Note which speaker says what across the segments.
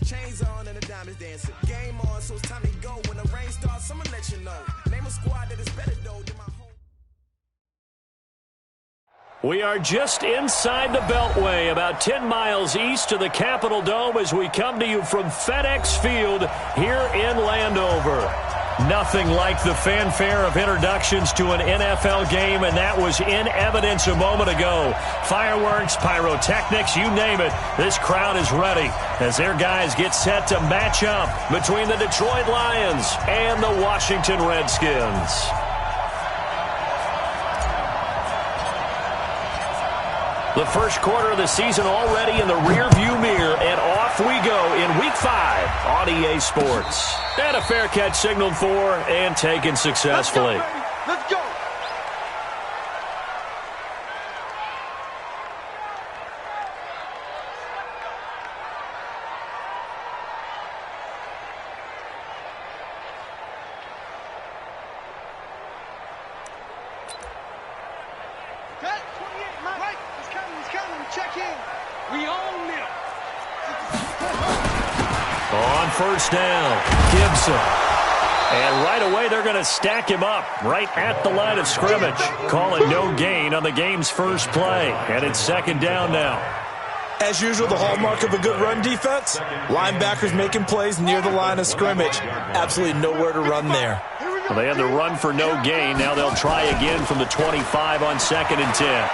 Speaker 1: Chains on and the diamonds dancing. Game on, so it's time to go. When the rain starts, I'ma let you know. Name a squad that is better though than my home.
Speaker 2: We are just inside the Beltway, about 10 miles east of the Capitol Dome as we come to you from FedEx Field here in Landover. Nothing like the fanfare of introductions to an NFL game, and that was in evidence a moment ago. Fireworks, pyrotechnics, you name it. This crowd is ready as their guys get set to match up between the Detroit Lions and the Washington Redskins. The first quarter of the season already in the rearview mirror, and off we go in Week 5 on EA Sports. And a fair catch signaled for and taken successfully.
Speaker 3: Let's go.
Speaker 2: On first down, Gibson. And right away, they're going to stack him up right at the line of scrimmage. Calling no gain on the game's first play. And it's second down now.
Speaker 4: As usual, the hallmark of a good run defense, linebackers making plays near the line of scrimmage. Absolutely nowhere to run there.
Speaker 2: Well, they had the run for no gain. Now they'll try again from the 25 on 2nd and 10.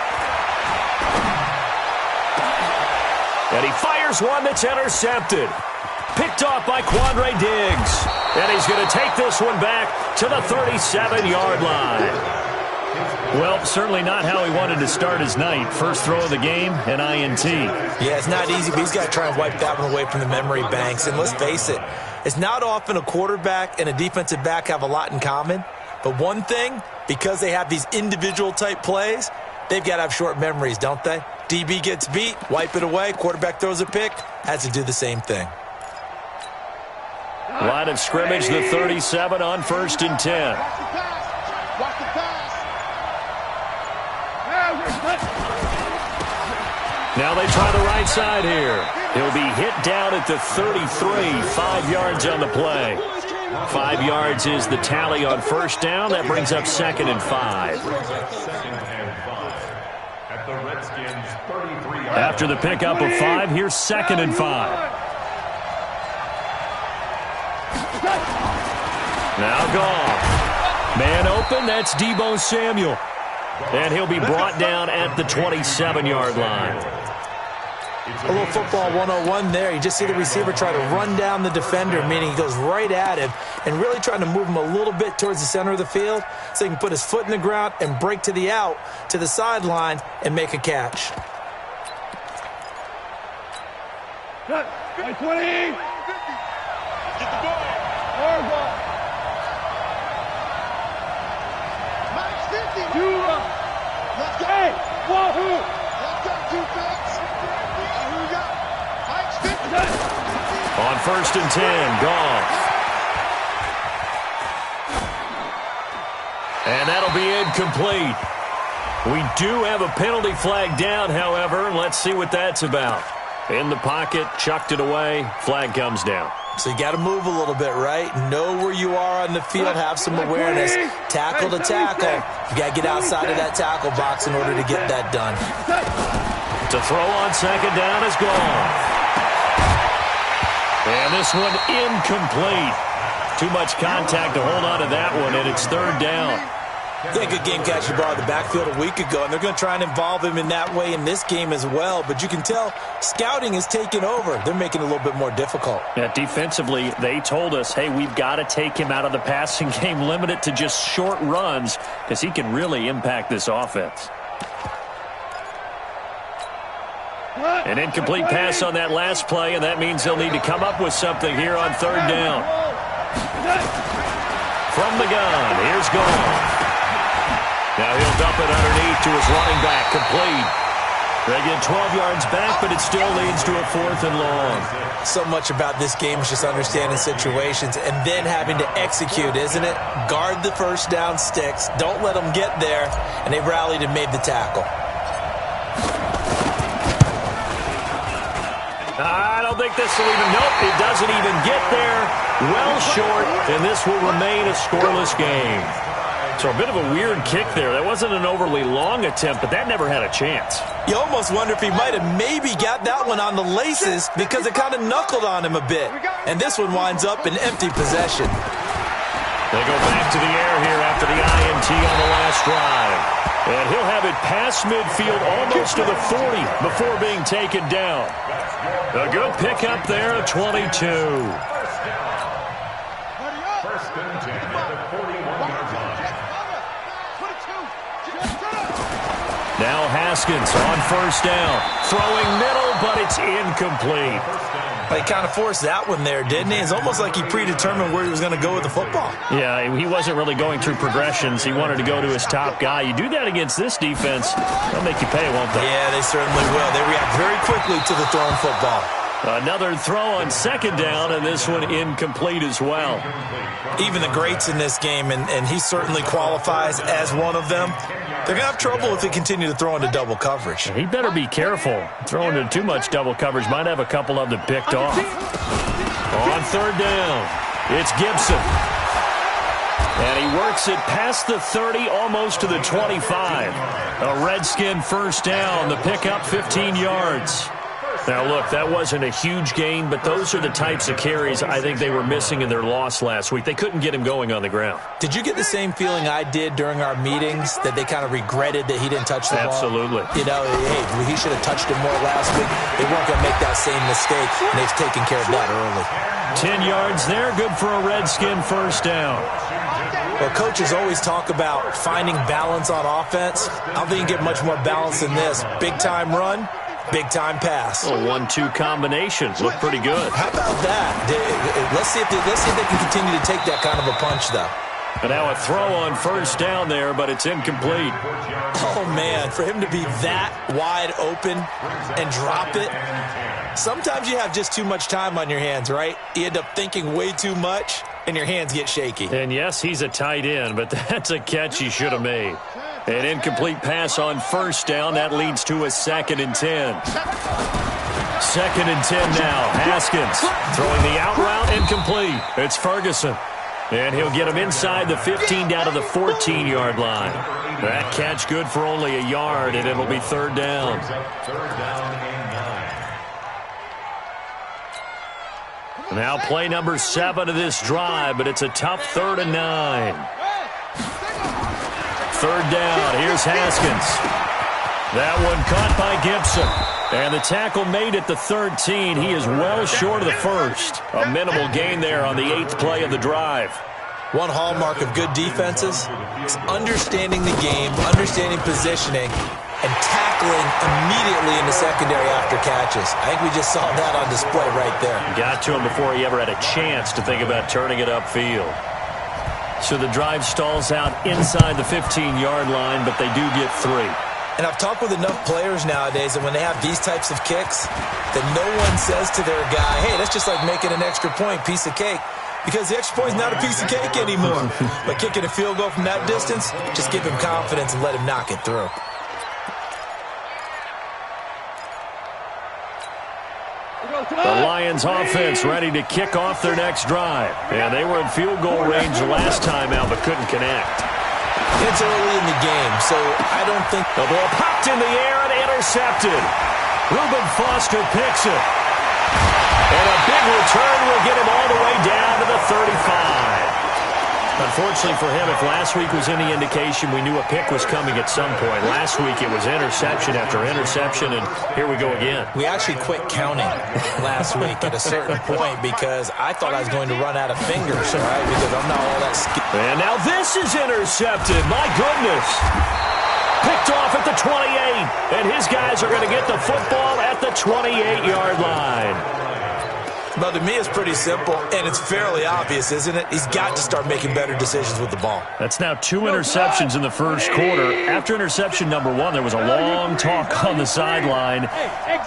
Speaker 2: And he fires one that's intercepted. Picked off by Quandre Diggs. And he's going to take this one back to the 37-yard line. Well, certainly not how he wanted to start his night. First throw of the game, an INT.
Speaker 4: Yeah, it's not easy, but he's got to try and wipe that one away from the memory banks. And let's face it, it's not often a quarterback and a defensive back have a lot in common. But one thing, because they have these individual type plays, they've got to have short memories, don't they? DB gets beat, wipe it away, quarterback throws a pick, has to do the same thing.
Speaker 2: Line of scrimmage, the 37 on 1st and 10.
Speaker 3: Watch the pass.
Speaker 2: Now they try the right side here. He'll be hit down at the 33, 5 yards on the play. 5 yards is the tally on first down. That brings up 2nd and 5. After the pickup of 5, here's 2nd and 5. Now Goff. Man open, that's Deebo Samuel. And he'll be brought down at the 27-yard line.
Speaker 4: A little football 101 there. You just see the receiver try to run down the defender, meaning he goes right at him and really trying to move him a little bit towards the center of the field so he can put his foot in the ground and break to the out, to the sideline, and make a catch.
Speaker 3: Cut. 20. Get the ball. Hard ball. Max 50. Let's go. Hey, wahoo. Let's go. 2 picks. Who we got? Mike's 50.
Speaker 2: On 1st and 10, Goff. And that'll be incomplete. We do have a penalty flag down, however. Let's see what that's about. In the pocket, chucked it away, flag comes down.
Speaker 4: So you got to move a little bit, right? Know where you are on the field, have some awareness. Tackle to tackle. You got to get outside of that tackle box in order to get that done.
Speaker 2: To throw on 2nd down is gone. And this one incomplete. Too much contact to hold on to that one, and it's 3rd down.
Speaker 4: Yeah, good game catch the ball in the backfield a week ago, and they're going to try and involve him in that way in this game as well. But you can tell scouting is taking over. They're making it a little bit more difficult.
Speaker 2: Yeah, defensively, they told us, hey, we've got to take him out of the passing game, limit it to just short runs, because he can really impact this offense. An incomplete pass on that last play, and that means they'll need to come up with something here on 3rd down. From the gun, here's Goff. Now he'll dump it underneath to his running back, complete. They get 12 yards back, but it still leads to a 4th and long.
Speaker 4: So much about this game is just understanding situations and then having to execute, isn't it? Guard the first down sticks. Don't let them get there. And they rallied and made the tackle.
Speaker 2: I don't think this will even, nope, it doesn't even get there. Well short, and this will remain a scoreless game. So a bit of a weird kick there. That wasn't an overly long attempt, but that never had a chance.
Speaker 4: You almost wonder if he might have maybe got that one on the laces because it kind of knuckled on him a bit. And this one winds up in empty possession.
Speaker 2: They go back to the air here after the INT on the last drive. And he'll have it past midfield almost to the 40 before being taken down. A good pickup there at 22. Now Haskins on first down. Throwing middle, but it's incomplete.
Speaker 4: He kind of forced that one there, didn't he? It's almost like he predetermined where he was going to go with the football.
Speaker 2: Yeah, he wasn't really going through progressions. He wanted to go to his top guy. You do that against this defense, they'll make you pay, won't they?
Speaker 4: Yeah, they certainly will. They react very quickly to the thrown football.
Speaker 2: Another throw on second down, and this one incomplete as well.
Speaker 4: Even the greats in this game, and he certainly qualifies as one of them, they're going to have trouble if they continue to throw into double coverage.
Speaker 2: He better be careful. Throwing into too much double coverage might have a couple of them picked off. On third down, it's Gibson. And he works it past the 30, almost to the 25. A Redskin first down, the pickup 15 yards. Now, look, that wasn't a huge gain, but those are the types of carries I think they were missing in their loss last week. They couldn't get him going on the ground.
Speaker 4: Did you get the same feeling I did during our meetings, that they kind of regretted that he didn't touch the ball?
Speaker 2: Absolutely.
Speaker 4: You know, hey, he should have touched it more last week. They weren't going to make that same mistake, and they've taken care of that early.
Speaker 2: 10 yards there, good for a Redskin first down.
Speaker 4: Well, coaches always talk about finding balance on offense. I don't think you can get much more balance than this. Big-time run. Big-time pass.
Speaker 2: A 1-2 combination. Look pretty good.
Speaker 4: How about that? Let's see if they can continue to take that kind of a punch, though.
Speaker 2: But now a throw on first down there, but it's incomplete.
Speaker 4: Oh, man, for him to be that wide open and drop it. Sometimes you have just too much time on your hands, right? You end up thinking way too much, and your hands get shaky.
Speaker 2: And, yes, he's a tight end, but that's a catch he should have made. An incomplete pass on first down. That leads to a 2nd and 10. 2nd and 10 now. Haskins throwing the out route, incomplete. It's Ferguson. And he'll get him inside the 15 down to the 14-yard line. That catch good for only a yard, and it'll be third down. Now play number 7 of this drive, but it's a tough 3rd and 9. Third down, here's Haskins. That one caught by Gibson. And the tackle made at the 13. He is well short of the first. A minimal gain there on the 8th play of the drive.
Speaker 4: One hallmark of good defenses is understanding the game, understanding positioning, and tackling immediately in the secondary after catches. I think we just saw that on display right there.
Speaker 2: Got to him before he ever had a chance to think about turning it upfield. So the drive stalls out inside the 15-yard line, but they do get 3.
Speaker 4: And I've talked with enough players nowadays that when they have these types of kicks, that no one says to their guy, hey, that's just like making an extra point, piece of cake. Because the extra point is not a piece of cake anymore. But kicking a field goal from that distance, just give him confidence and let him knock it through.
Speaker 2: The Lions offense ready to kick off their next drive. And they were in field goal range the last time out, but couldn't connect.
Speaker 4: It's early in the game, so I don't think...
Speaker 2: The ball popped in the air and intercepted. Reuben Foster picks it. And a big return will get him all the way down to the 35. Unfortunately for him, if last week was any indication, we knew a pick was coming at some point. Last week it was interception after interception, and here we go again.
Speaker 4: We actually quit counting last week at a certain point because I thought I was going to run out of fingers, right? Because I'm not all that skilled.
Speaker 2: And now this is intercepted. My goodness. Picked off at the 28, and his guys are going to get the football at the 28-yard line.
Speaker 4: Well, to me, it's pretty simple, and it's fairly obvious, isn't it? He's got to start making better decisions with the ball.
Speaker 2: That's now 2 interceptions in the first quarter. After interception number 1, there was a long talk on the sideline,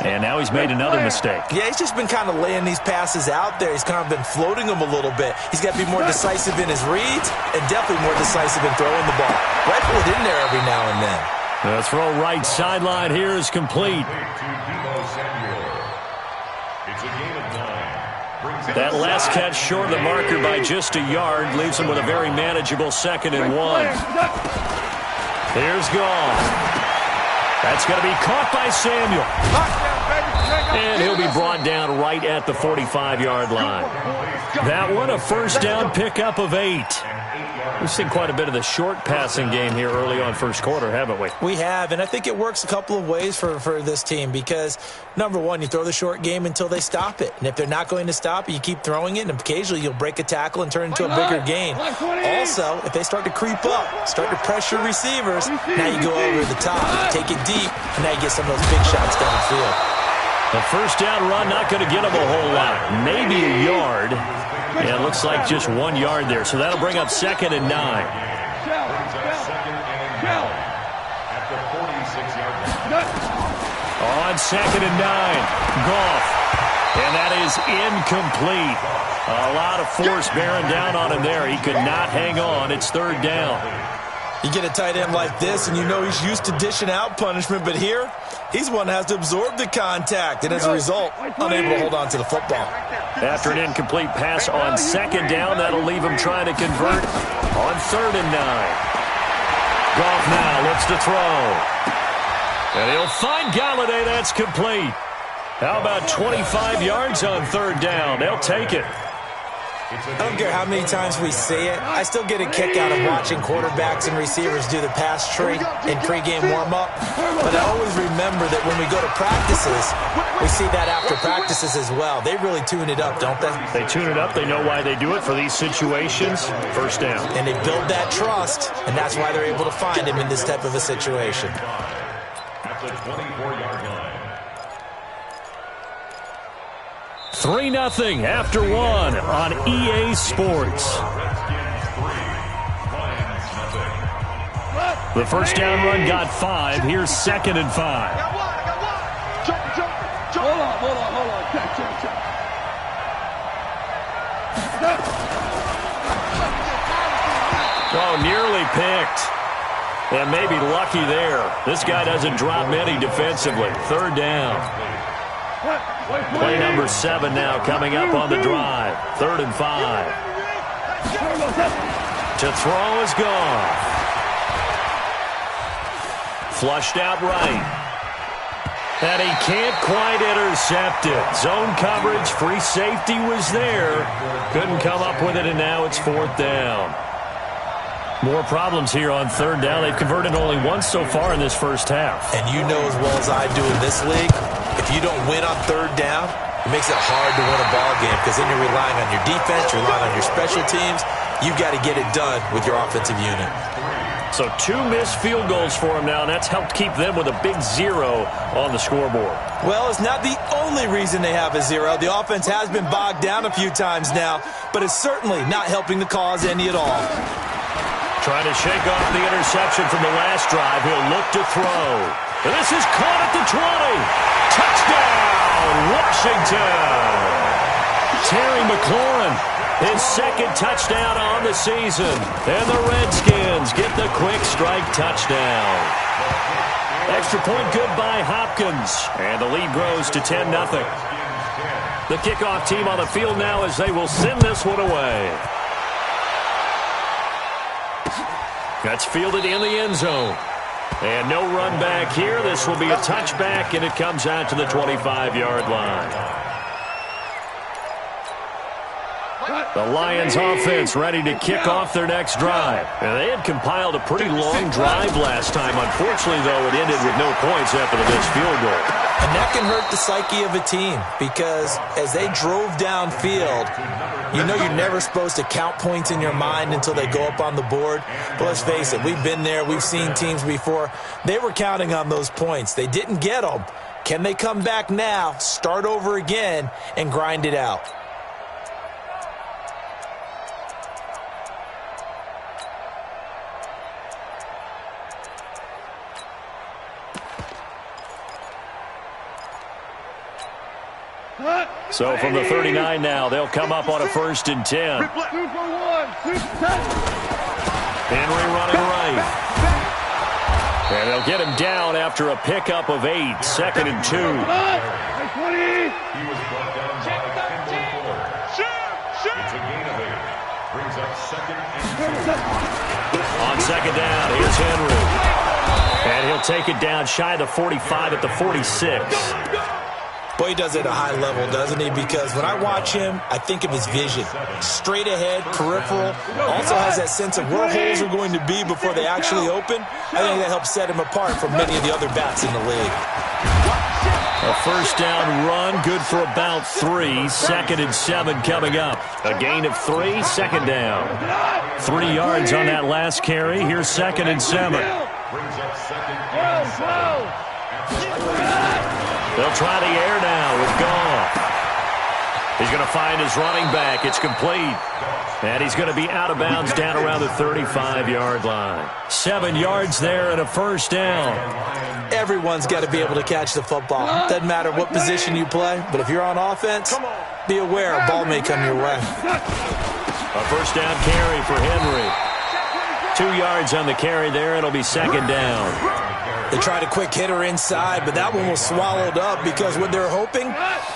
Speaker 2: and now he's made another mistake.
Speaker 4: Yeah, he's just been kind of laying these passes out there. He's kind of been floating them a little bit. He's got to be more decisive in his reads and definitely more decisive in throwing the ball. Rifle it in there every now and then.
Speaker 2: The throw right sideline here is complete. That last catch short of the marker by just a yard leaves him with a very manageable 2nd and 1. Here's Goff. That's going to be caught by Samuel. And he'll be brought down right at the 45-yard line. That one, a first down pickup of 8. We've seen quite a bit of the short passing game here early on first quarter, haven't we?
Speaker 4: We have, and I think it works a couple of ways for this team because, number one, you throw the short game until they stop it. And if they're not going to stop it, you keep throwing it, and occasionally you'll break a tackle and turn it into a bigger gain. Also, if they start to creep up, start to pressure receivers, now you go over the top, take it deep, and now you get some of those big shots downfield.
Speaker 2: The first down run not going to get him a whole lot. Maybe a yard. Yeah, it looks like just 1 yard there. So that'll bring up 2nd and 9. On 2nd and 9. Goff. And that is incomplete. A lot of force bearing down on him there. He could not hang on. It's 3rd down.
Speaker 4: You get a tight end like this, and you know he's used to dishing out punishment, but here, he's one that has to absorb the contact, and as a result, unable to hold on to the football.
Speaker 2: After an incomplete pass on 2nd down, that'll leave him trying to convert on 3rd and 9. Goff now looks to throw. And he'll find Galladay. That's complete. How about 25 yards on 3rd down? They'll take it.
Speaker 4: I don't care how many times we say it, I still get a kick out of watching quarterbacks and receivers do the pass tree in pregame warm-up. But I always remember that when we go to practices, we see that after practices as well. They really tune it up, don't they?
Speaker 2: They tune it up. They know why they do it for these situations. First down.
Speaker 4: And they build that trust, and that's why they're able to find him in this type of a situation.
Speaker 5: At the 24-yard line.
Speaker 2: 3-0 after 1 on EA Sports. The first down run got 5. Here's 2nd and 5.
Speaker 3: Hold on.
Speaker 2: Oh, nearly picked. And maybe lucky there. This guy doesn't drop many defensively. 3rd down. Play number 7 now coming up on the drive. 3rd and 5. To throw is Goff. Flushed out right. And he can't quite intercept it. Zone coverage, free safety was there. Couldn't come up with it, and now it's 4th down. More problems here on 3rd down. They've converted only once so far in this first half.
Speaker 4: And you know as well as I do in this league, if you don't win on 3rd down, it makes it hard to win a ball game because then you're relying on your defense, you're relying on your special teams. You've got to get it done with your offensive unit.
Speaker 2: So 2 missed field goals for him now, and that's helped keep them with a big 0 on the scoreboard.
Speaker 4: Well, it's not the only reason they have a 0. The offense has been bogged down a few times now, but it's certainly not helping the cause any at all.
Speaker 2: Trying to shake off the interception from the last drive. He'll look to throw. And this is caught at the 20. Touchdown, Washington. Terry McLaurin, his 2nd touchdown on the season. And the Redskins get the quick strike touchdown. Extra point good by Hopkins. And the lead grows to 10-0. The kickoff team on the field now as they will send this one away. That's fielded in the end zone. And no run back here. This will be a touchback, and it comes out to the 25-yard line. The Lions offense ready to kick off their next drive. And they had compiled a pretty long drive last time. Unfortunately, though, it ended with no points after the missed field goal.
Speaker 4: And that can hurt the psyche of a team because as they drove downfield, you know you're never supposed to count points in your mind until they go up on the board. But let's face it, we've been there. We've seen teams before. They were counting on those points. They didn't get them. Can they come back now, start over again, and grind it out?
Speaker 2: So from the 39 now, they'll come up on a 1st and 10. Henry running right. And they'll get him down after a pickup of 8. 2nd and 2.
Speaker 5: He was brought down
Speaker 2: On second down, here's Henry. And he'll take it down shy of the 45 at the 46.
Speaker 4: Boy, he does it at a high level, doesn't he? Because when I watch him, I think of his vision. Straight ahead, peripheral. Also has that sense of where holes are going to be before they actually open. I think that helps set him apart from many of the other backs in the league.
Speaker 2: A first down run, good for about 3. 2nd and 7 coming up. A gain of 3, second down. 3 yards on that last carry. Here's 2nd and 7. They'll try the air now with Goff. He's going to find his running back. It's complete. And he's going to be out of bounds down around the 35-yard line. 7 yards there and a first down.
Speaker 4: Everyone's got to be able to catch the football. Doesn't matter what position you play, but if you're on offense, be aware a ball may come your way.
Speaker 2: A first down carry for Henry. 2 yards on the carry there. It'll be second down.
Speaker 4: They tried a quick hitter inside, but that one was swallowed up because what they're hoping,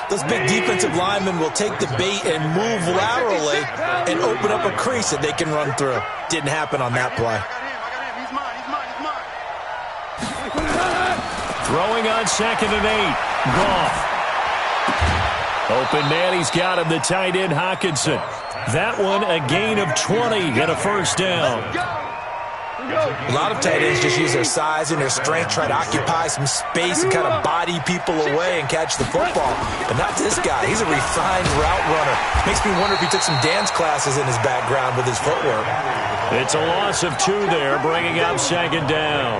Speaker 4: those big defensive linemen will take the bait and move laterally and open up a crease that they can run through. Didn't happen on that play.
Speaker 2: Throwing on 2nd and 8. Goff. Open man, he's got him, the tight end Hockenson. That one a gain of 20 and a first down.
Speaker 4: A lot of tight ends just use their size and their strength, try to occupy some space and kind of body people away and catch the football. But not this guy. He's a refined route runner. Makes me wonder if he took some dance classes in his background with his footwork.
Speaker 2: It's a loss of 2 there, bringing up second down.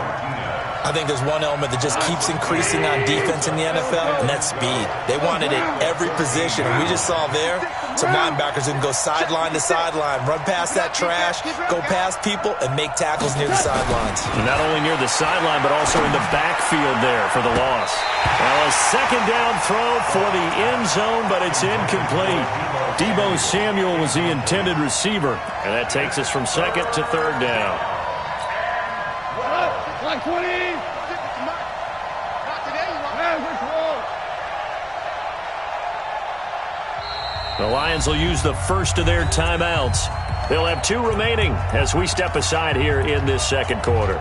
Speaker 4: I think there's one element that just keeps increasing on defense in the NFL, and that's speed. They want it at every position, and we just saw there some linebackers who can go sideline to sideline, run past that trash, go past people, and make tackles near the sidelines.
Speaker 2: Not only near the sideline, but also in the backfield there for the loss. Well, a second down throw for the end zone, but it's incomplete. Deebo Samuel was the intended receiver, and that takes us from 2nd to 3rd down.
Speaker 3: Like 20.
Speaker 2: The Lions will use the first of their timeouts. They'll have 2 remaining as we step aside here in this second quarter.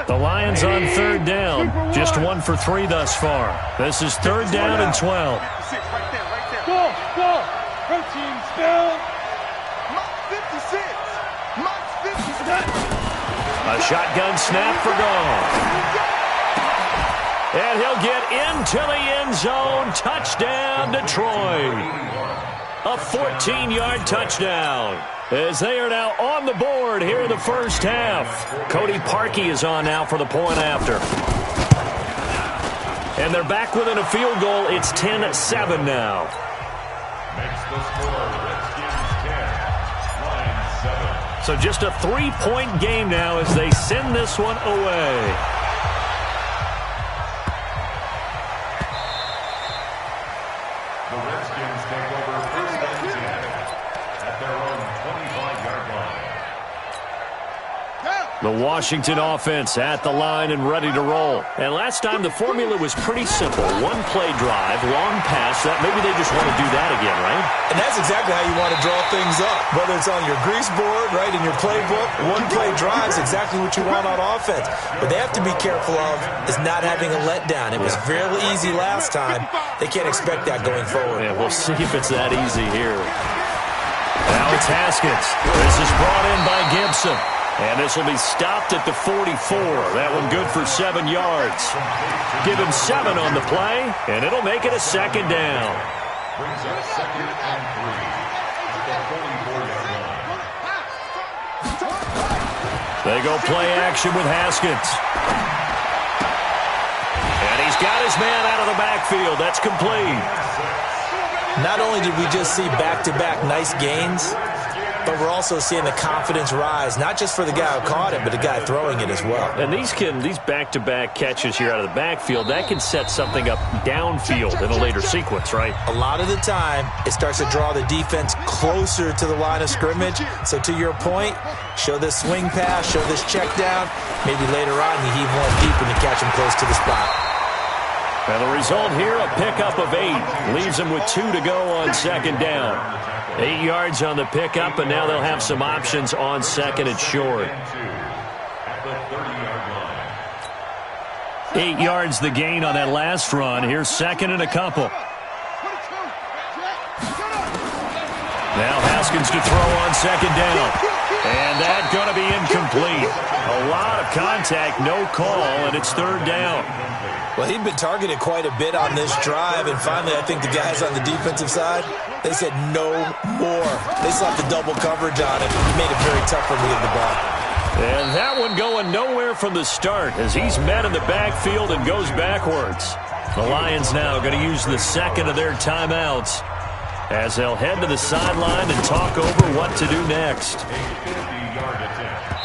Speaker 2: The Lions on 3rd down. Just 1 for 3 thus far. This is 3rd down and 12.
Speaker 3: Go. Her team's down. Mark 56. Mark 56.
Speaker 2: A shotgun snap for Goff. And he'll get into the end zone. Touchdown, Detroit. A 14-yard touchdown. As they are now on the board here in the first half. Cody Parkey is on now for the point after. And they're back within a field goal. It's 10-7 now.
Speaker 5: Makes the score Redskins 10, Lions 7.
Speaker 2: So just a 3-point game now as they send this one away.
Speaker 5: The Redskins take over 1st and 10 at their own 25-yard line.
Speaker 2: The Washington offense at the line and ready to roll. And last time the formula was pretty simple. 1-play drive, long pass. That maybe they just want to do that again, right?
Speaker 4: And that's exactly how you want to draw things up. Whether it's on your grease board, right, in your playbook, 1-play drive is exactly what you want on offense. What they have to be careful of is not having a letdown. It was fairly easy last time. They can't expect that going forward.
Speaker 2: Yeah, we'll see if it's that easy here. Now it's Haskins. This is brought in by Gibson. And this will be stopped at the 44. That one good for 7 yards. Give him 7 on the play, and it'll make it a second down.
Speaker 5: Brings up 2nd and 3 at the 44-yard line.
Speaker 2: They go play action with Haskins. And he's got his man out of the backfield. That's complete.
Speaker 4: Not only did we just see back-to-back nice gains, but we're also seeing the confidence rise, not just for the guy who caught it, but the guy throwing it as well.
Speaker 2: And these back-to-back catches here out of the backfield, that can set something up downfield in a later sequence, right?
Speaker 4: A lot of the time, it starts to draw the defense closer to the line of scrimmage. So to your point, show this swing pass, show this check down. Maybe later on you heave one deep and you catch him close to the spot.
Speaker 2: And the result here, a pickup of 8. Leaves them with 2 to go on second down. 8 yards on the pickup, and now they'll have some options on second and short. 8 yards the gain on that last run. Here's second and a couple. Now Haskins to throw on second down. And that's going to be incomplete. A lot of contact, no call, and it's third down.
Speaker 4: Well, he'd been targeted quite a bit on this drive, and finally I think the guys on the defensive side, they said no more. They slapped the double coverage on him. He made it very tough for him to get the ball.
Speaker 2: And that one going nowhere from the start as he's met in the backfield and goes backwards. The Lions now going to use the second of their timeouts as they'll head to the sideline and talk over what to do next.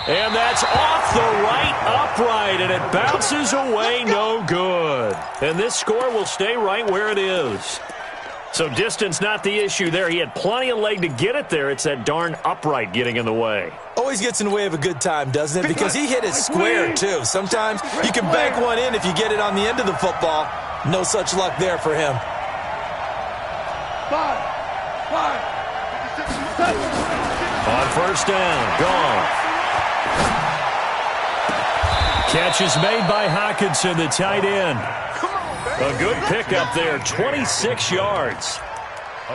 Speaker 2: And that's off the right upright, and it bounces away no good. And this score will stay right where it is. So distance not the issue there. He had plenty of leg to get it there. It's that darn upright getting in the way.
Speaker 4: Always gets in the way of a good time, doesn't it? Because he hit it square, too. Sometimes you can bank one in if you get it on the end of the football. No such luck there for him.
Speaker 3: 5.
Speaker 2: On first down, gone. Catch is made by Hockenson, the tight end. A good pickup there, 26 yards.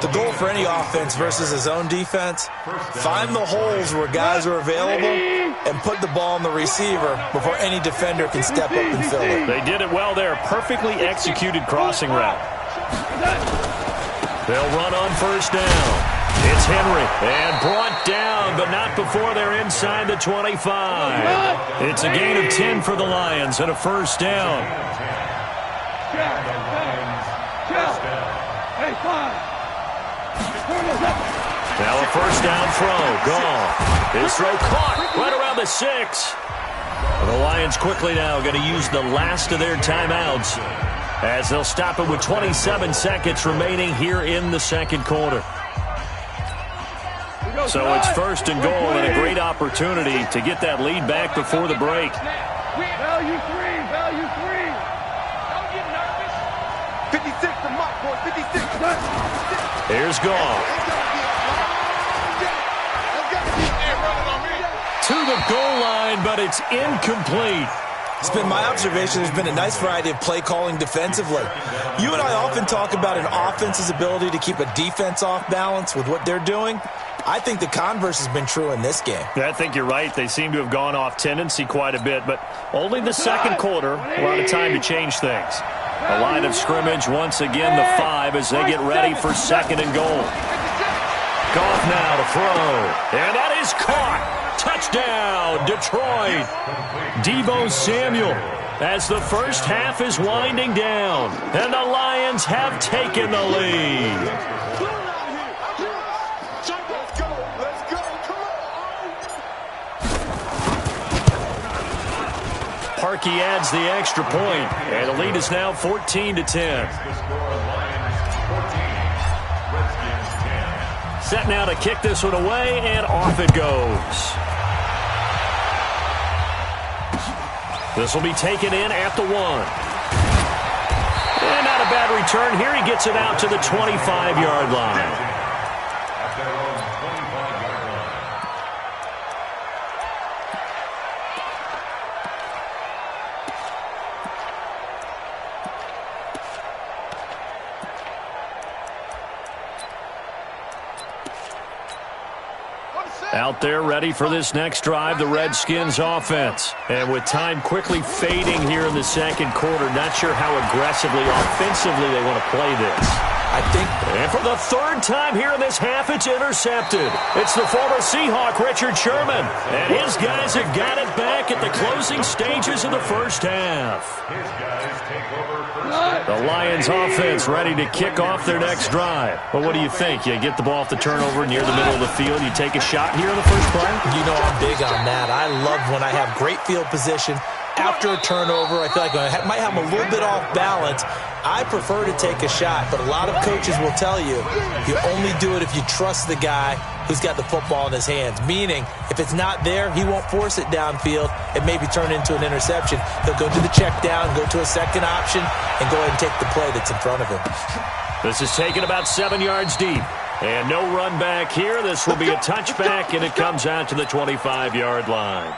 Speaker 4: The goal for any offense versus his own defense, find the holes where guys are available and put the ball on the receiver before any defender can step up and fill it.
Speaker 2: They did it well there, perfectly executed crossing route. They'll run on first down. It's Henry, and brought down, but not before they're inside the 25. It's a gain of 10 for the Lions and a first down. Now a first down throw, gone. His throw caught right around the 6. The Lions quickly now going to use the last of their timeouts as they'll stop it with 27 seconds remaining here in the second quarter. So it's first and goal and a great opportunity to get that lead back before the break.
Speaker 3: Value 3. Don't get nervous. 56 from Mark, boy. 56.
Speaker 2: Here's Goff. To the goal line, but it's incomplete.
Speaker 4: It's been my observation there's been a nice variety of play calling defensively. You and I often talk about an offense's ability to keep a defense off balance with what they're doing. I think the converse has been true in this game.
Speaker 2: I think you're right. They seem to have gone off tendency quite a bit, but only the second quarter, a lot of time to change things. A line of scrimmage, once again, the 5 as they get ready for second and goal. Goff now to throw, and that is caught. Touchdown, Detroit. Deebo Samuel as the first half is winding down, and the Lions have taken the lead. Parkey adds the extra point, and the lead is now 14-10. Set now to kick this one away, and off it goes. This will be taken in at the 1. And not a bad return here. He gets it out to the 25-yard line. Out there ready for this next drive, the Redskins offense. And with time quickly fading here in the second quarter, not sure how aggressively, offensively they want to play this.
Speaker 4: I think.
Speaker 2: And for the third time here in this half, it's intercepted. It's the former Seahawk, Richard Sherman. And his guys have got it back at the closing stages of the first half. The Lions offense ready to kick off their next drive. Well, what do you think? You get the ball off the turnover near the middle of the field, you take a shot here in the first play?
Speaker 4: You know I'm big on that. I love when I have great field position, after a turnover, I feel like I might have them a little bit off balance. I prefer to take a shot, but a lot of coaches will tell you only do it if you trust the guy who's got the football in his hands. Meaning, if it's not there, he won't force it downfield and maybe turn into an interception. He'll go to the check down, go to a second option, and go ahead and take the play that's in front of him.
Speaker 2: This is taken about 7 yards deep. And no run back here. This will be a touchback, and it comes out to the 25-yard line.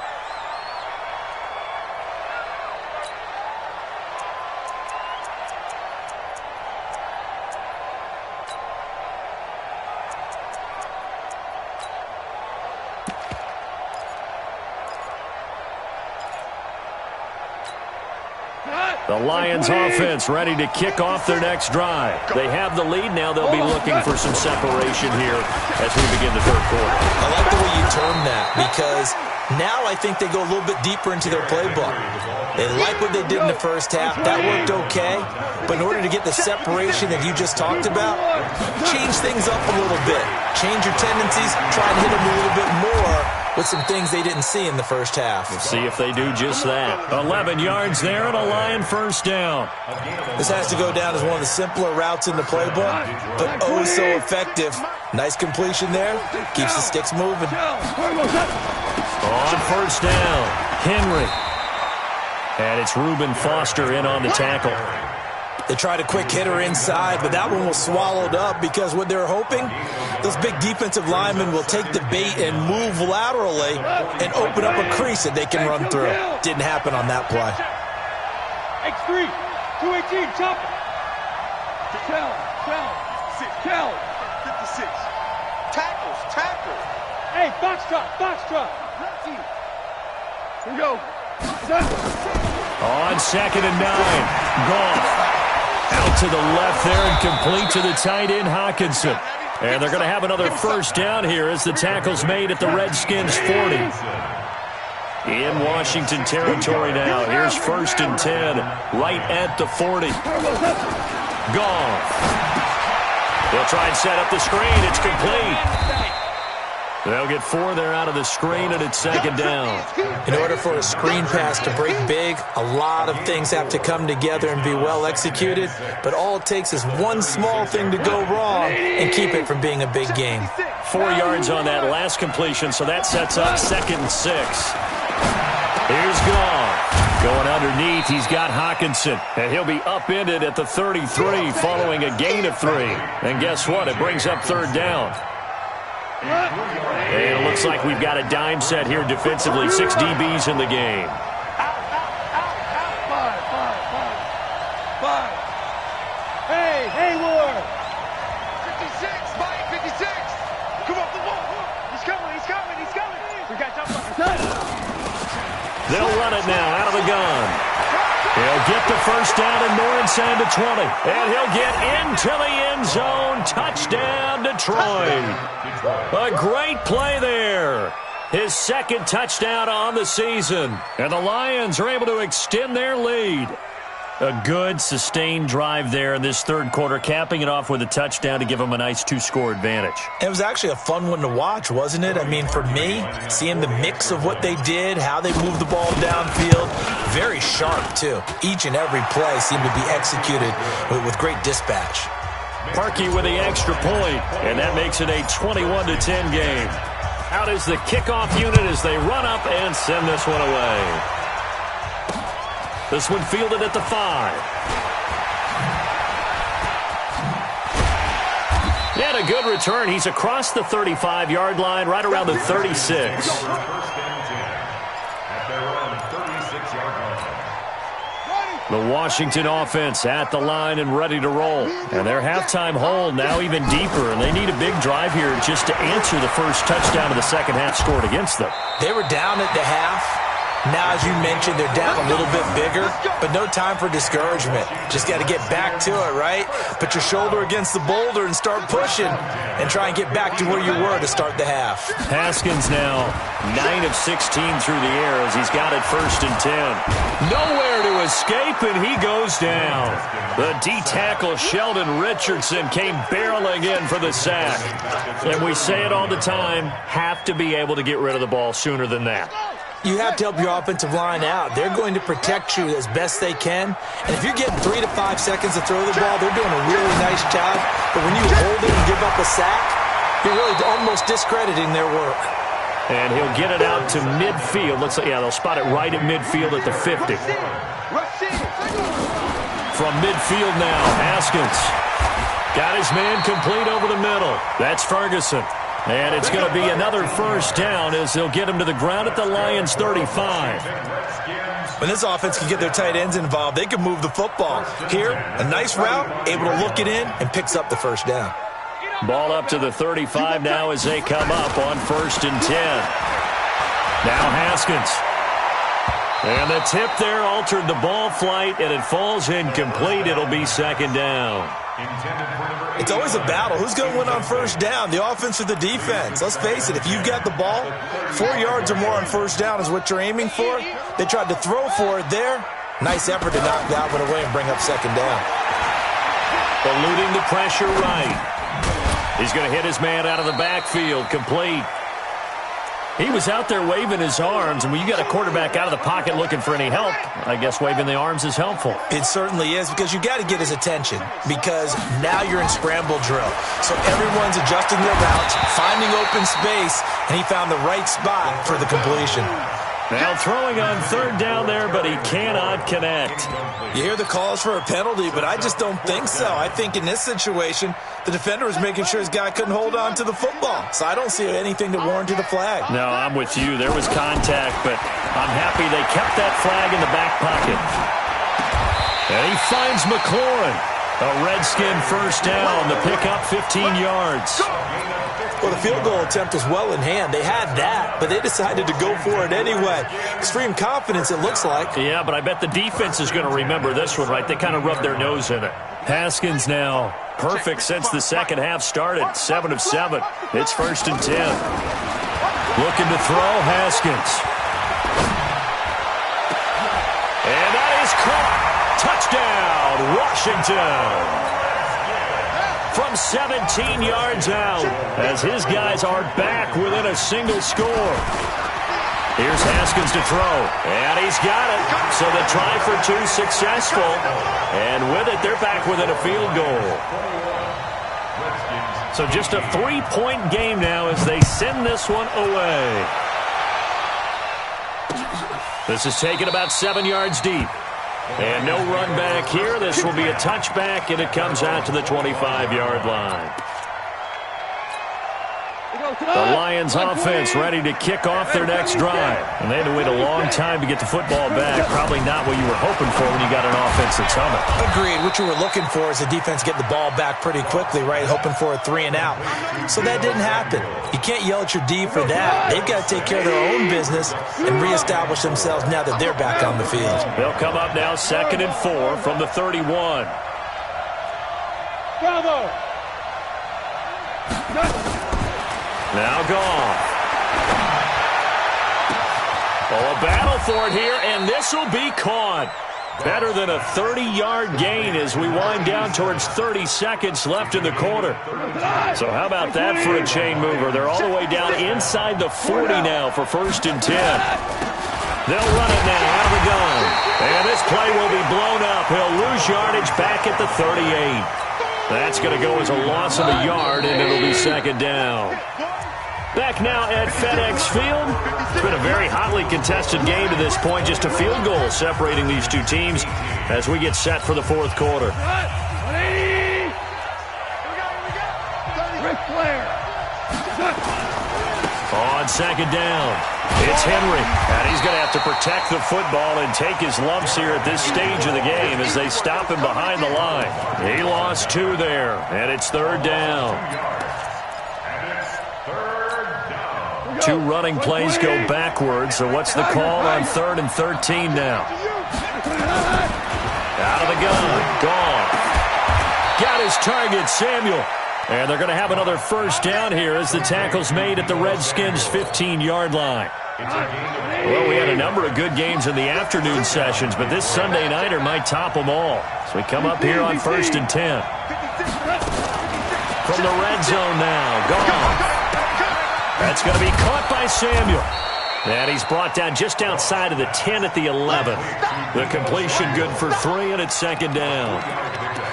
Speaker 2: The Lions offense ready to kick off their next drive. They have the lead. Now they'll be looking for some separation here as we begin the third quarter.
Speaker 4: I like the way you term that because now I think they go a little bit deeper into their playbook. They like what they did in the first half. That worked okay. But in order to get the separation that you just talked about, change things up a little bit. Change your tendencies. Try and hit them a little bit more with some things they didn't see in the first half.
Speaker 2: We'll see if they do just that. 11 yards there and a Lion first down.
Speaker 4: This has to go down as one of the simpler routes in the playbook, but oh so effective. Nice completion there. Keeps the sticks moving.
Speaker 2: On first down, Henry. And it's Reuben Foster in on the tackle.
Speaker 4: They tried a quick hitter inside, but that one was swallowed up because what they're hoping, those big defensive linemen will take the bait and move laterally and open up a crease that they can run through. Didn't happen on that play.
Speaker 3: X3, 218, chop it. Cal, 56. Tackles. Hey, box drop. Here we go.
Speaker 2: On 2nd and 9, Goff. Out to the left there and complete to the tight end, Hawkinson. And they're going to have another first down here as the tackle's made at the Redskins' 40. In Washington territory now. Here's 1st and 10, right at the 40. Goff. They'll try and set up the screen. It's complete. They'll get 4 there out of the screen, and it's 2nd down.
Speaker 4: In order for a screen pass to break big, a lot of things have to come together and be well executed, but all it takes is one small thing to go wrong and keep it from being a big game.
Speaker 2: 4 yards on that last completion, so that sets up 2nd and 6. Here's Goff. Going underneath, he's got Hawkinson, and he'll be upended at the 33 following a gain of 3. And guess what? It brings up 3rd down. And it looks like we've got a dime set here defensively. 6 DBs in the game.
Speaker 3: Five. Hey, Ward. 56, Mike, 56. Come on. He's coming. We got top line.
Speaker 2: They'll run it now out of the gun. He'll get the first down and more inside the 20. And he'll get into the end zone. Touchdown, Detroit. A great play there. His 2nd touchdown on the season. And the Lions are able to extend their lead. A good, sustained drive there in this 3rd quarter, capping it off with a touchdown to give them a nice 2-score advantage.
Speaker 4: It was actually a fun one to watch, wasn't it? I mean, for me, seeing the mix of what they did, how they moved the ball downfield, very sharp, too. Each and every play seemed to be executed with great dispatch.
Speaker 2: Parkey with the extra point, and that makes it a 21-10 game. Out is the kickoff unit as they run up and send this one away. This one fielded at the 5. And a good return. He's across the 35-yard line, right around the 36. The Washington offense at the line and ready to roll. And their halftime hold now even deeper, and they need a big drive here just to answer the first touchdown of the second half scored against them.
Speaker 4: They were down at the half. Now, as you mentioned, they're down a little bit bigger, but no time for discouragement. Just got to get back to it, right? Put your shoulder against the boulder and start pushing and try and get back to where you were to start the half.
Speaker 2: Haskins now 9 of 16 through the air as he's got it 1st and 10. Nowhere to escape, and he goes down. The D-tackle Sheldon Richardson came barreling in for the sack. And we say it all the time, have to be able to get rid of the ball sooner than that.
Speaker 4: you have to help your offensive line out. They're going to protect you as best they can. And if you're getting 3 to 5 seconds to throw the ball, they're doing a really nice job. But when you hold it and give up a sack, you're really almost discrediting their work.
Speaker 2: And he'll get it out to midfield. Looks like, yeah, they'll spot it right at midfield at the 50. From midfield now, Haskins. Got his man complete over the middle. That's Ferguson. And it's going to be another first down as they'll get him to the ground at the Lions' 35.
Speaker 4: When this offense can get their tight ends involved, they can move the football. Here, a nice route, able to look it in, and picks up the first down.
Speaker 2: Ball up to the 35 now as they come up on 1st and 10. Now Haskins. And the tip there altered the ball flight, and it falls incomplete. It'll be 2nd down.
Speaker 4: It's always a battle. Who's going to win on first down, the offense or the defense? Let's face it, if you've got the ball, 4 yards or more on first down is what you're aiming for. They tried to throw for it there. Nice effort to knock that one away and bring up 2nd down.
Speaker 2: Eluding the pressure right. He's going to hit his man out of the backfield, complete. He was out there waving his arms, and when you got a quarterback out of the pocket looking for any help, I guess waving the arms is helpful.
Speaker 4: It certainly is, because you got to get his attention, because now you're in scramble drill. So everyone's adjusting their routes, finding open space, and he found the right spot for the completion.
Speaker 2: Now throwing on 3rd down there, but he cannot connect.
Speaker 4: You hear the calls for a penalty, but I just don't think so. I think in this situation, the defender was making sure his guy couldn't hold on to the football. So I don't see anything to warrant the flag.
Speaker 2: No, I'm with you. There was contact, but I'm happy they kept that flag in the back pocket. And he finds McLaurin. A Redskin first down. The pickup 15 yards.
Speaker 4: Well, the field goal attempt was well in hand. They had that, but they decided to go for it anyway. Extreme confidence, it looks like.
Speaker 2: Yeah, but I bet the defense is going to remember this one, right? They kind of rubbed their nose in it. Haskins now perfect since the second half started. 7 of 7. It's 1st and 10. Looking to throw, Haskins. And that is caught. Touchdown, Washington. From 17 yards out, as his guys are back within a single score. Here's Haskins to throw, and he's got it. So the try for 2 successful, and with it, they're back within a field goal. So just a 3-point game now as they send this one away. This is taken about 7 yards deep. And no run back here. This will be a touchback, and it comes out to the 25-yard line. The Lions offense ready to kick off their next drive. And they had to wait a long time to get the football back. Probably not what you were hoping for when you got an offense that's humming.
Speaker 4: Agreed. What you were looking for is the defense get the ball back pretty quickly, right? Hoping for a 3 and out. So that didn't happen. You can't yell at your D for that. They've got to take care of their own business and reestablish themselves now that they're back on the field.
Speaker 2: They'll come up now 2nd and 4 from the 31.
Speaker 3: Bravo!
Speaker 2: Now gone. Oh, a battle for it here, and this will be caught. Better than a 30-yard gain as we wind down towards 30 seconds left in the quarter. So how about that for a chain mover? They're all the way down inside the 40 now for 1st and 10. They'll run it now out of the gun. And this play will be blown up. He'll lose yardage back at the 38. That's going to go as a loss of a yard, and it'll be 2nd down. Back now at FedEx Field. It's been a very hotly contested game to this point. Just a field goal separating these two teams as we get set for the 4th quarter. On 2nd down, it's Henry. And he's going to have to protect the football and take his lumps here at this stage of the game as they stop him behind the line. He lost 2 there, and it's 3rd down. 2 running plays go backwards, so what's the call on 3rd and 13 now? Out of the gun, gone. Got his target, Samuel. And they're going to have another first down here as the tackle's made at the Redskins' 15-yard line. Well, we had a number of good games in the afternoon sessions, but this Sunday nighter might top them all. So we come up here on 1st and 10. From the red zone now, gone. That's going to be caught by Samuel. And he's brought down just outside of the 10 at the 11. The completion good for 3, and it's second down.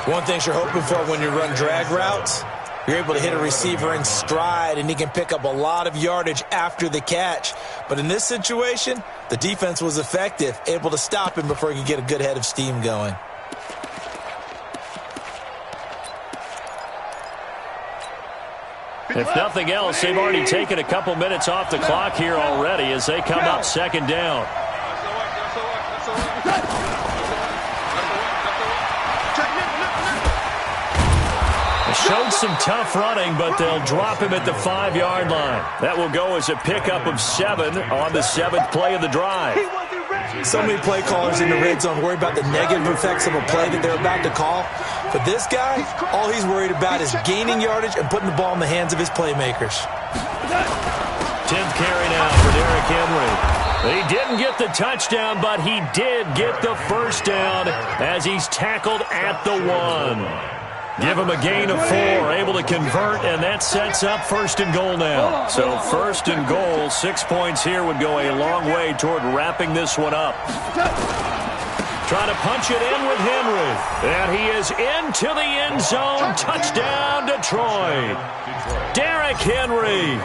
Speaker 4: One thing you're hoping for when you run drag routes, you're able to hit a receiver in stride, and he can pick up a lot of yardage after the catch. But in this situation, the defense was effective, able to stop him before he could get a good head of steam going.
Speaker 2: If nothing else, they've already taken a couple minutes off the clock here already as they come up second down. Showed some tough running, but they'll drop him at the 5-yard line. That will go as a pickup of 7 on the 7th play of the drive.
Speaker 4: So many play callers in the red zone worry about the negative effects of a play that they're about to call. But this guy, all he's worried about is gaining yardage and putting the ball in the hands of his playmakers.
Speaker 2: 10th carry now for Derrick Henry. He didn't get the touchdown, but he did get the first down as he's tackled at the 1. Give him a gain of 4, able to convert, and that sets up 1st and goal now. So 1st and goal, 6 points here would go a long way toward wrapping this one up. Trying to punch it in with Henry. And he is into the end zone. Touchdown, Detroit. Derrick Henry,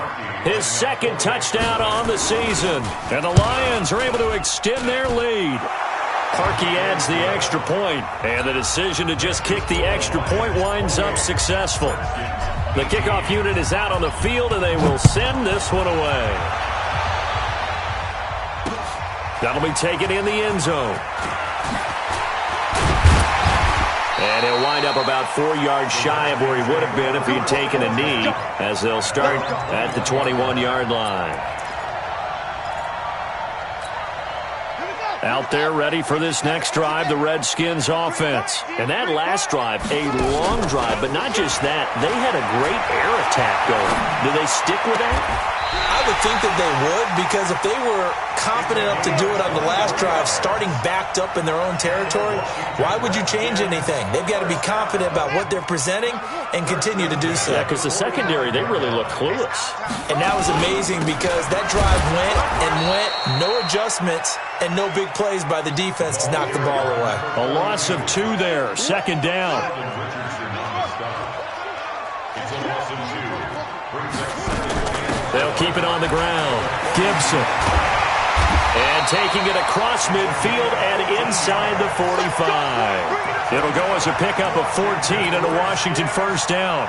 Speaker 2: his 2nd touchdown on the season. And the Lions are able to extend their lead. Parkey adds the extra point, and the decision to just kick the extra point winds up successful. The kickoff unit is out on the field, and they will send this one away. That'll be taken in the end zone. And he'll wind up about 4 yards shy of where he would have been if he'd taken a knee, as they'll start at the 21-yard line. Out there ready for this next drive, the Redskins offense. And that last drive, a long drive, but not just that. They had a great air attack going. Do they stick with that?
Speaker 4: I would think that they would, because if they were confident enough to do it on the last drive, starting backed up in their own territory, why would you change anything? They've got to be confident about what they're presenting and continue to do so.
Speaker 2: Yeah, because the secondary, they really look clueless.
Speaker 4: And that was amazing because that drive went and went, no adjustments, and no big plays by the defense to knock the ball away.
Speaker 2: A loss of 2 there, 2nd down. They'll keep it on the ground. Gibson. And taking it across midfield and inside the 45. It'll go as a pickup of 14 and a Washington 1st down.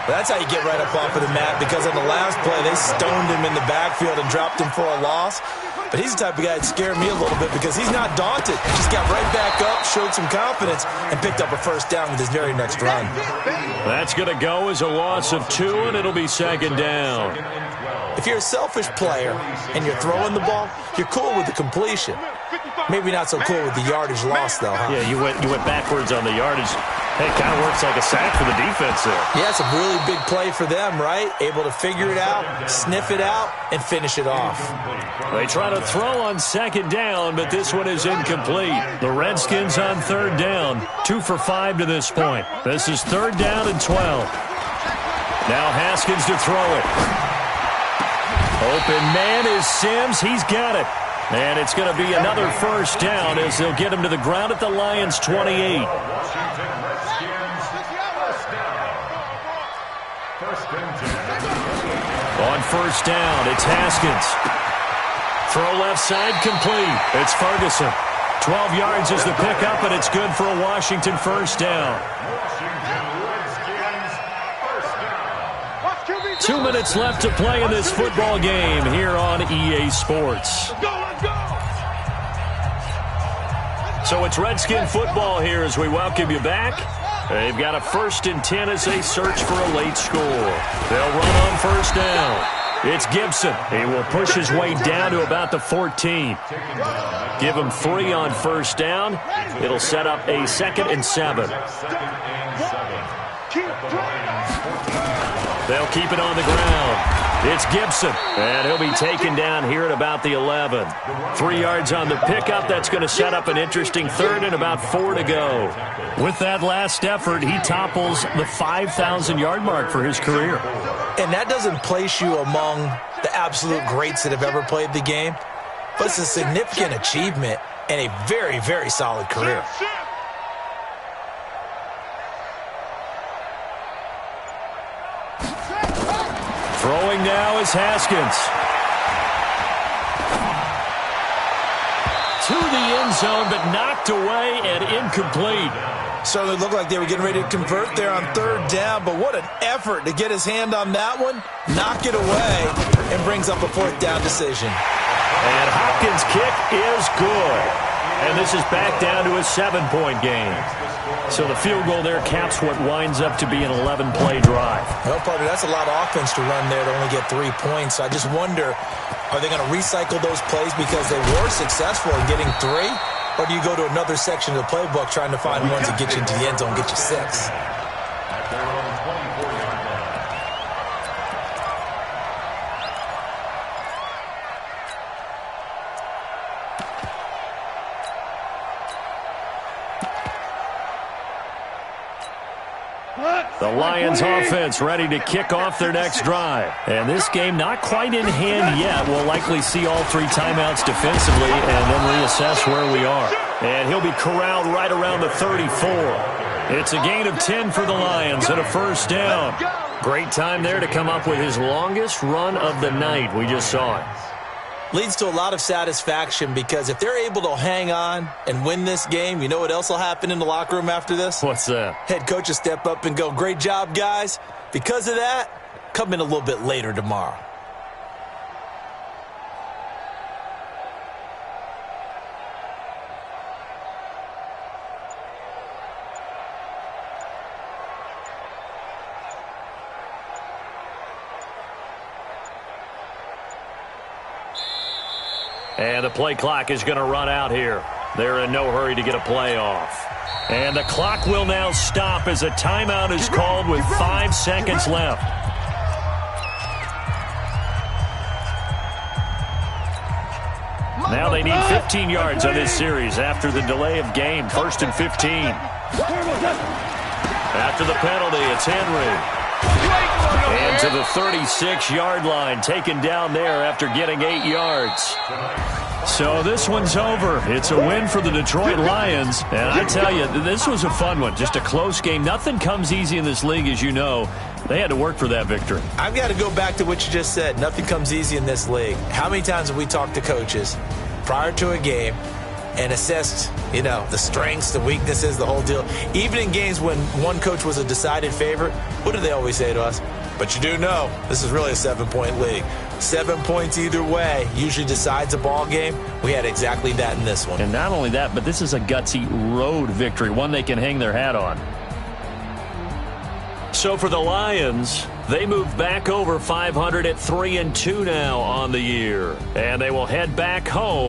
Speaker 4: That's how you get right up off of the mat, because on the last play, they stoned him in the backfield and dropped him for a loss. But he's the type of guy that scared me a little bit because he's not daunted. Just got right back up, showed some confidence, and picked up a 1st down with his very next run.
Speaker 2: That's going to go as a loss of 2, and it'll be 2nd down.
Speaker 4: If you're a selfish player and you're throwing the ball, you're cool with the completion. Maybe not so cool with the yardage loss, though, huh?
Speaker 2: Yeah, you went backwards on the yardage. Hey, it kind of works like a sack for the defense there.
Speaker 4: Yeah, it's a really big play for them, right? Able to figure it out, sniff it out, and finish it off.
Speaker 2: They try to throw on 2nd down, but this one is incomplete. The Redskins on 3rd down, 2 for 5 to this point. This is 3rd down and 12. Now Haskins to throw it. Open man is Sims. He's got it. And it's going to be another 1st down as they'll get him to the ground at the Lions' 28. On 1st down, it's Haskins. Throw left side, complete. It's Ferguson. 12 yards is the pickup, and it's good for a Washington 1st down. 2 minutes left to play in this football game here on EA Sports. So it's Redskin football here as we welcome you back. They've got a 1st and 10 as they search for a late score. They'll run on 1st down. It's Gibson. He will push his way down to about the 14. Give him 3 on 1st down. It'll set up a 2nd and 7. They'll keep it on the ground. It's Gibson, and he'll be taken down here at about the 11. 3 yards on the pickup. That's going to set up an interesting 3rd and about 4 to go. With that last effort, he topples the 5,000-yard mark for his career.
Speaker 4: And that doesn't place you among the absolute greats that have ever played the game, but it's a significant achievement and a very, very solid career.
Speaker 2: Throwing now is Haskins. To the end zone, but knocked away and incomplete.
Speaker 4: Certainly looked like they were getting ready to convert there on third down, but what an effort to get his hand on that one, knock it away, and brings up a fourth down decision.
Speaker 2: And Hopkins' kick is good. And this is back down to a 7-point game. So the field goal there caps what winds up to be an 11-play drive.
Speaker 4: Well, partner, that's a lot of offense to run there to only get 3 points. I just wonder, are they going to recycle those plays because they were successful in getting 3? Or do you go to another section of the playbook trying to find ones that get you into the end zone, get you 6?
Speaker 5: At their own 24-yard line.
Speaker 2: The Lions offense ready to kick off their next drive. And this game not quite in hand yet. We'll likely see all 3 timeouts defensively and then reassess where we are. And he'll be corralled right around the 34. It's a gain of 10 for the Lions and a first down. Great time there to come up with his longest run of the night. We just saw it.
Speaker 4: Leads to a lot of satisfaction because if they're able to hang on and win this game, you know what else will happen in the locker room after this?
Speaker 2: What's that?
Speaker 4: Head coach will step up and go, great job, guys. Because of that, come in a little bit later tomorrow.
Speaker 2: And the play clock is going to run out here. They're in no hurry to get a play off. And the clock will now stop as a timeout is called with 5 seconds left. Now they need 15 yards on this series after the delay of game. 1st and 15. After the penalty, it's Henry. And to the 36-yard line, taken down there after getting 8 yards. So this one's over. It's a win for the Detroit Lions. And I tell you, this was a fun one. Just a close game. Nothing comes easy in this league, as you know. They had to work for that victory.
Speaker 4: I've got to go back to what you just said. Nothing comes easy in this league. How many times have we talked to coaches prior to a game and assessed, the strengths, the weaknesses, the whole deal? Even in games when one coach was a decided favorite, what do they always say to us? But you do know, this is really a 7-point league. 7 points either way usually decides a ball game. We had exactly that in this one.
Speaker 2: And not only that, but this is a gutsy road victory, one they can hang their hat on. So for the Lions, they move back over 500 at 3-2 now on the year. And they will head back home.